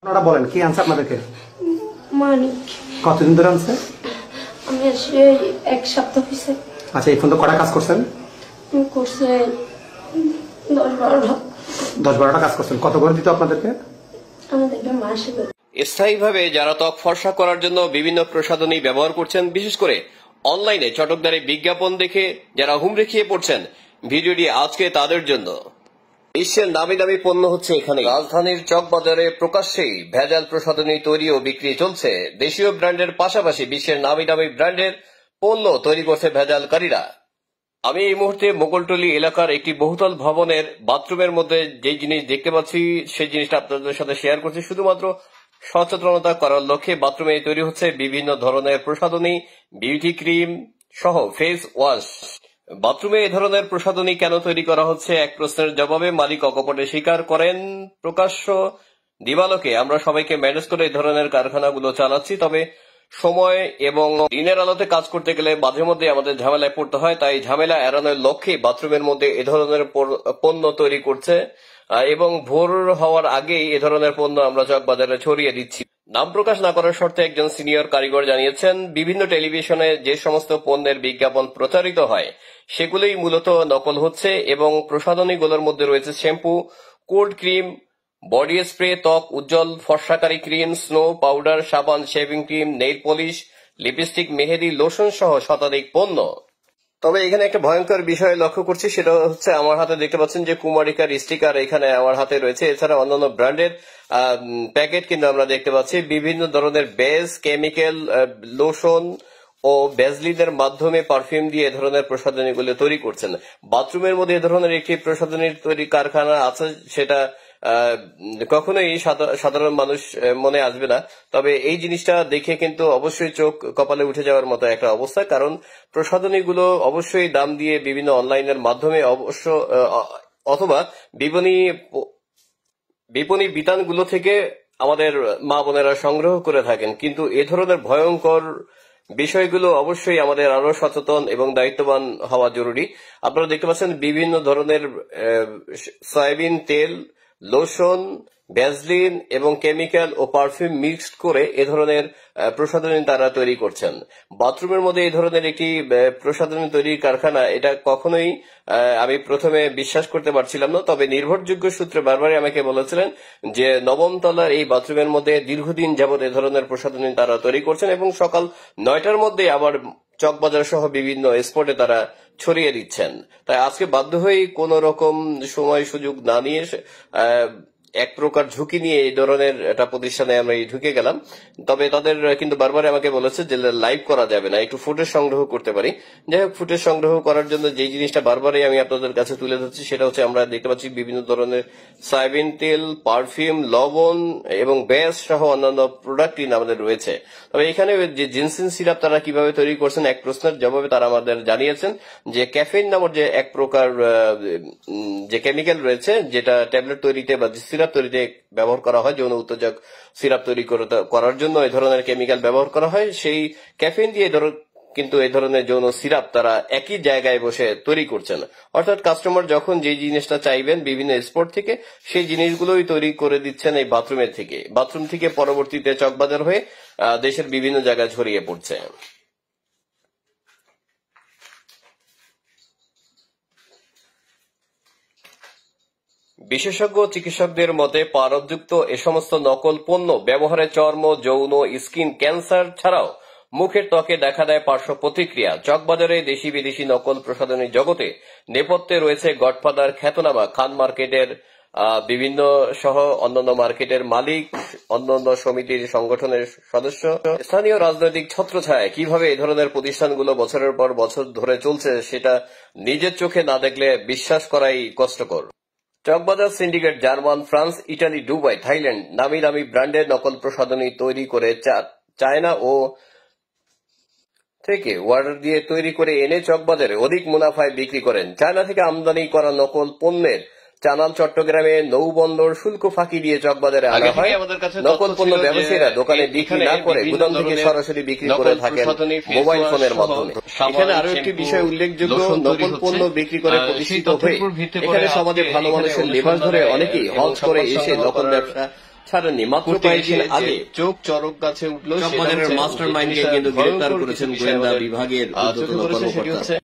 আপনারা বলেন কি আনছে আপনাদেরকে? মানিক। কতদিন ধরে আনছে? আমি আসলে এক সপ্তাহ হয়েছে। আচ্ছা, এই পর্যন্ত কটা কাজ করছেন? করছে 10-12টা। 10-12টা কাজ করছেন। কত করে দিত আপনাদেরকে? আমাদেরকে মাসে স্থায়ীভাবে যারা ত্বক ফর্সা করার জন্য বিভিন্ন প্রসাধনী ব্যবহার করছেন, বিশেষ করে অনলাইনে চটকদারি বিজ্ঞাপন দেখে যারা হুমড়ি খেয়ে পড়ছেন, ভিডিওটি আজকে তাদের জন্য। বিশ্বের নামি দামি পণ্য হচ্ছে এখানে। রাজধানীর চকবাজারে প্রকাশ্যেই ভেজাল প্রসাধনী তৈরি ও বিক্রি চলছে। দেশীয় ব্র্যান্ডের পাশাপাশি বিশ্বের নামি দামি ব্র্যান্ডের পণ্য তৈরি করছে ভেজালকারীরা। আমি এই মুহূর্তে মোগলটলি এলাকার একটি বহুতল ভবনের বাথরুমের মধ্যে যে জিনিস দেখতে পাচ্ছি সেই জিনিসটা আপনাদের সাথে শেয়ার করছি শুধুমাত্র সচেতনতা করার লক্ষ্যে। বাথরুমে তৈরি হচ্ছে বিভিন্ন ধরনের প্রসাধনী, বিউটি ক্রিম সহ ফেস ওয়াশ। বাথরুমে এ ধরনের প্রসাধনী কেন তৈরি করা হচ্ছে এক প্রশ্নের জবাবে মালিক অকপটে স্বীকার করেন, প্রকাশ্য দিবালোকে আমরা সবাইকে ম্যানেজ করে এই ধরনের কারখানাগুলো চালাচ্ছি, তবে সময় এবং দিনের আলোতে কাজ করতে গেলে মাঝে মধ্যে আমাদের ঝামেলায় পড়তে হয়। তাই ঝামেলা এড়ানোর লক্ষ্যে বাথরুমের মধ্যে এ ধরনের পণ্য তৈরি করছে এবং ভোর হওয়ার আগেই এ ধরনের পণ্য আমরা চকবাজারে ছড়িয়ে দিচ্ছি। নাম প্রকাশ না করার শর্তে একজন সিনিয়র কারিগর জানিয়েছেন, বিভিন্ন টেলিভিশনে যে সমস্ত পণ্যের বিজ্ঞাপন প্রচারিত হয় সেগুলোই মূলত নকল হচ্ছে এবং প্রসাধনীগুলোর মধ্যে রয়েছে shampoo, cold cream, body spray, ত্বক উজ্জ্বল ফর্সাকারী ক্রিম, স্নো পাউডার, সাবান, shaving cream, nail polish, lipstick, মেহেদি, লোশন সহ শতাধিক পণ্য। তবে এখানে একটা ভয়ঙ্কর বিষয় লক্ষ্য করছি, সেটা হচ্ছে আমার হাতে দেখতে পাচ্ছেন যে কুমারিকার স্টিকার এখানে আমার হাতে রয়েছে। এছাড়া অন্যান্য ব্র্যান্ডের প্যাকেট কিন্তু আমরা দেখতে পাচ্ছি। বিভিন্ন ধরনের বেস, কেমিক্যাল, লোশন ও ভ্যাসলিনের মাধ্যমে পারফিউম দিয়ে এ ধরনের প্রসাধনীগুলো তৈরি করছেন। বাথরুমের মধ্যে এ ধরনের একটি প্রসাধনীর তৈরি কারখানা আছে, সেটা কখনোই সাধারণ মানুষ মনে আসবে না। তবে এই জিনিসটা দেখে কিন্তু অবশ্যই চোখ কপালে উঠে যাওয়ার মতো একটা অবস্থা, কারণ প্রসাধনীগুলো অবশ্যই দাম দিয়ে বিভিন্ন অনলাইনের মাধ্যমে অবশ্য অথবা বিপণী বিতানগুলো থেকে আমাদের মা বোনেরা সংগ্রহ করে থাকেন, কিন্তু এ ধরনের ভয়ঙ্কর বিষয়গুলো অবশ্যই আমাদের আরো সচেতন এবং দায়িত্ববান হওয়া জরুরি। আপনারা দেখতে পাচ্ছেন বিভিন্ন ধরনের সয়াবিন তেল, লোশন, ভ্যাসলিন এবং কেমিক্যাল ও পারফিউম মিক্সড করে এ ধরনের প্রসাধনী তারা তৈরি করছেন। বাথরুমের মধ্যে এই ধরনের একটি প্রসাধনী তৈরির কারখানা, এটা কখনোই আমি প্রথমে বিশ্বাস করতে পারছিলাম না। তবে নির্ভরযোগ্য সূত্রে বারবারই আমাকে বলেছিলেন যে 9ম তলার এই বাথরুমের মধ্যে দীর্ঘদিন যাবৎ এ ধরনের প্রসাধনী তারা তৈরি করছেন এবং সকাল 9টার মধ্যে আবার চকবাজার সহ বিভিন্ন স্পটে তারা ছড়িয়ে দিচ্ছেন। তাই আজকে বাধ্য হয়ে কোন রকম সময় সুযোগ না নিয়ে এক প্রকার ঝুঁকি নিয়ে এই ধরনের একটা প্রতিষ্ঠানে আমরা ঢুকে গেলাম। তবে তাদের কিন্তু বারবার আমাকে বলেছে যে লাইভ করা যাবে না, একটু ফুটেজ সংগ্রহ করতে পারি। যাই হোক, ফুটেজ সংগ্রহ করার জন্য যে জিনিসটা বারবারই আমি আপনাদের কাছে তুলে ধরছি সেটা হচ্ছে আমরা দেখতে পাচ্ছি বিভিন্ন ধরনের সয়াবিন তেল, পারফিউম, লবণ এবং বেস সহ অন্যান্য প্রোডাক্টই আমাদের রয়েছে। তবে এখানে যে জিনসিন সিরাপ তারা কিভাবে তৈরি করছেন এক প্রশ্নের জবাবে তারা আমাদের জানিয়েছেন যে ক্যাফেইন নামের যে এক প্রকার যে কেমিক্যাল রয়েছে, যেটা ট্যাবলেট তৈরিতে বা সিরাপ তৈরিতে ব্যবহার করা হয়, যৌন উত্তেজক সিরাপ তৈরি করার জন্য এই ধরনের কেমিক্যাল ব্যবহার করা হয়, সেই ক্যাফেইন দিয়ে কিন্তু এই ধরনের যৌন সিরাপ তারা একই জায়গায় বসে তৈরি করছেন। অর্থাৎ কাস্টমার যখন যে জিনিসটা চাইবেন বিভিন্ন স্পট থেকে সেই জিনিসগুলোই তৈরি করে দিচ্ছেন এই বাথরুম থেকে পরবর্তীতে চকবাজার হয়ে দেশের বিভিন্ন জায়গায় ছড়িয়ে পড়ছে। বিশেষজ্ঞ চিকিৎসকদের মতে পারদযুক্ত এ সমস্ত নকল পণ্য ব্যবহারে চর্ম, যৌন, স্কিন ক্যান্সার ছাড়াও মুখের ত্বকে দেখা দেয় পার্শ্ব প্রতিক্রিয়া। চকবাজারে দেশি বিদেশি নকল প্রসাধনী জগতে নেপথ্যে রয়েছে গডফাদার খ্যাতনামা খান মার্কেটের বিভিন্ন সহ অন্যান্য মার্কেটের মালিক, অন্যান্য সমিতির সংগঠনের সদস্য, স্থানীয় রাজনৈতিক ছত্রছায়ায় কিভাবে এই ধরনের প্রতিষ্ঠানগুলো বছরের পর বছর ধরে চলছে সেটা নিজের চোখে না দেখলে বিশ্বাস করাই কষ্টকর। Chawkbazar syndicate German, France, Italy, Dubai, Thailand নামি দামি ব্র্যান্ডের নকল প্রসাধনী তৈরি করে চায়না ও থেকে অর্ডার দিয়ে তৈরি করে এনে চকবাজারে অধিক মুনাফায় বিক্রি করেন। চায়না থেকে আমদানি করা নকল পণ্যের চালান চট্টগ্রামে নৌবন্দর শুল্ক ফাঁকি দিয়ে চকবাজারে আনা হয়। নকল পণ্য ব্যবসায়ীরা দোকানে বিক্রি না করে গুদাম থেকে সরাসরি বিক্রি করে থাকেন মোবাইল ফোনের মাধ্যমে। এখানে আরো একটি বিষয় উল্লেখযোগ্য, নকল পণ্য বিক্রি করে প্রতিষ্ঠিত হয়ে এখানে সমাজে ভালো মানুষের লেবাস ধরে অনেকেই হজ করে এসে নকল ব্যবসা ছাড়েননি। মাত্র কয়েকদিন আগে চোখ চরক গাছে উঠল, চকবাজারের মাস্টার মাইন্ডকে কিন্তু গ্রেফতার করেছেন গোয়েন্দা বিভাগের ঊর্ধ্বতন কর্মকর্তা।